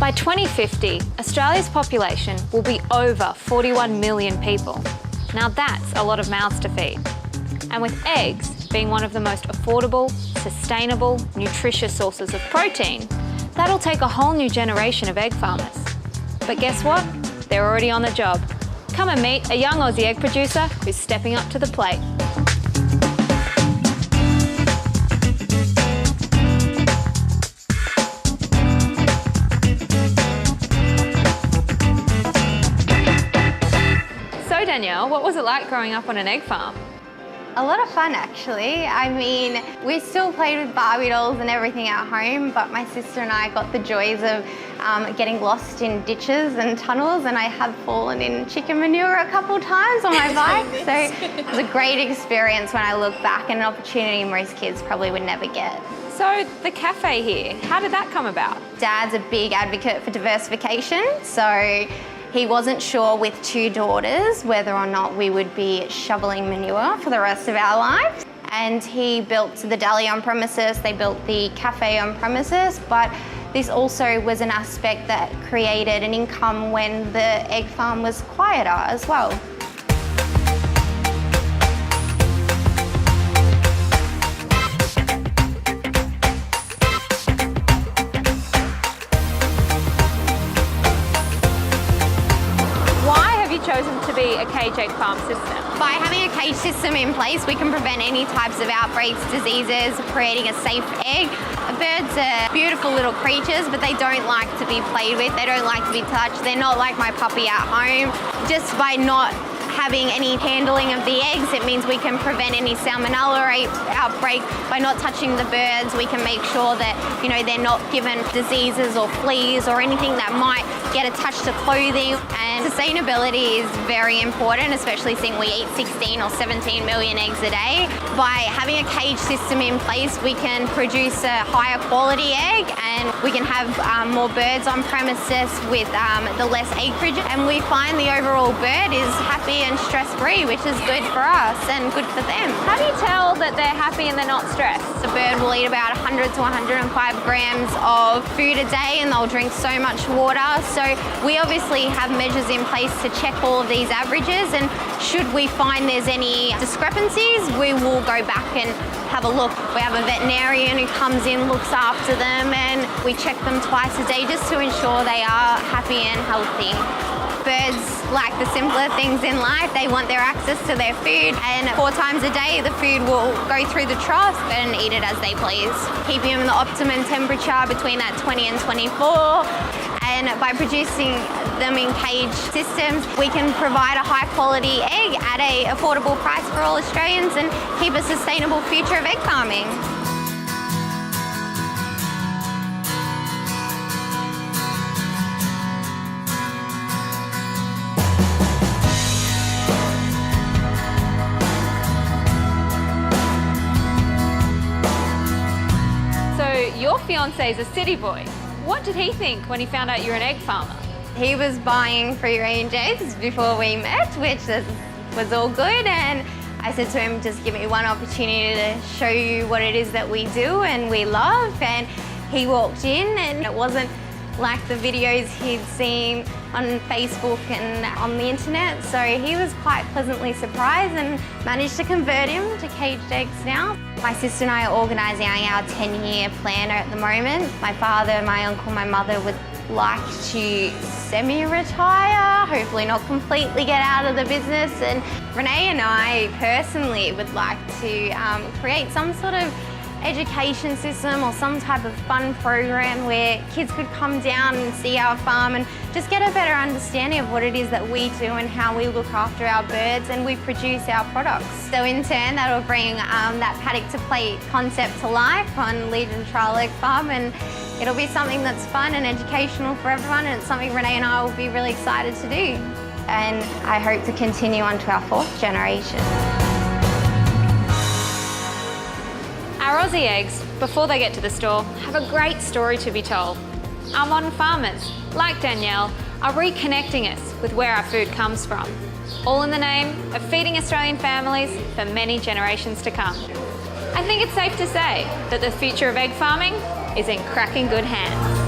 By 2050, Australia's population will be over 41 million people. Now that's a lot of mouths to feed. And with eggs being one of the most affordable, sustainable, nutritious sources of protein, that'll take a whole new generation of egg farmers. But guess what? They're already on the job. Come and meet a young Aussie egg producer who's stepping up to the plate. So Danielle, what was it like growing up on an egg farm? A lot of fun, actually. I mean, we still played with Barbie dolls and everything at home, but my sister and I got the joys of getting lost in ditches and tunnels, and I have fallen in chicken manure a couple times on my bike. So it was a great experience when I look back, and an opportunity most kids probably would never get. So the cafe here, how did that come about? Dad's a big advocate for diversification, so he wasn't sure with 2 daughters whether or not we would be shoveling manure for the rest of our lives. And he built the deli on premises, they built the cafe on premises, but this also was an aspect that created an income when the egg farm was quieter as well. Chosen to be a cage egg farm system? By having a cage system in place, we can prevent any types of outbreaks, diseases, creating a safe egg. Birds are beautiful little creatures, but they don't like to be played with. They don't like to be touched. They're not like my puppy at home. Just by not having any handling of the eggs, it means we can prevent any salmonella outbreak. By not touching the birds, we can make sure that, you know, they're not given diseases or fleas or anything that might get attached to clothing. And sustainability is very important, especially since we eat 16 or 17 million eggs a day. By having a cage system in place, we can produce a higher quality egg, and we can have more birds on premises with the less acreage. And we find the overall bird is happy and stress-free, which is good for us and good for them. How do you tell that they're happy and they're not stressed? The bird will eat about 100 to 105 grams of food a day, and they'll drink so much water. So we obviously have measures in place to check all of these averages, and should we find there's any discrepancies, we will go back and have a look. We have a veterinarian who comes in, looks after them, and we check them twice a day just to ensure they are happy and healthy. Birds like the simpler things in life. They want their access to their food, and 4 times a day the food will go through the trough and eat it as they please. Keeping them in the optimum temperature between that 20 and 24. And by producing them in cage systems, we can provide a high quality egg at an affordable price for all Australians and keep a sustainable future of egg farming. Your fiance is a city boy. What did he think when he found out you're an egg farmer? He was buying free-range eggs before we met, which was all good, and I said to him, just give me one opportunity to show you what it is that we do and we love. And he walked in, and it wasn't like the videos he'd seen on Facebook and on the internet, so he was quite pleasantly surprised and managed to convert him to caged eggs now. My sister and I are organising our 10-year planner at the moment. My father, my uncle, my mother would like to semi-retire, hopefully not completely get out of the business, and Renee and I personally would like to create some sort of education system or some type of fun program where kids could come down and see our farm and just get a better understanding of what it is that we do and how we look after our birds and we produce our products. So in turn, that will bring that paddock to plate concept to life on Legion Trial Egg Farm, and it'll be something that's fun and educational for everyone, and it's something Renee and I will be really excited to do. And I hope to continue on to our 4th generation. Our Aussie eggs, before they get to the store, have a great story to be told. Our modern farmers, like Danielle, are reconnecting us with where our food comes from, all in the name of feeding Australian families for many generations to come. I think it's safe to say that the future of egg farming is in cracking good hands.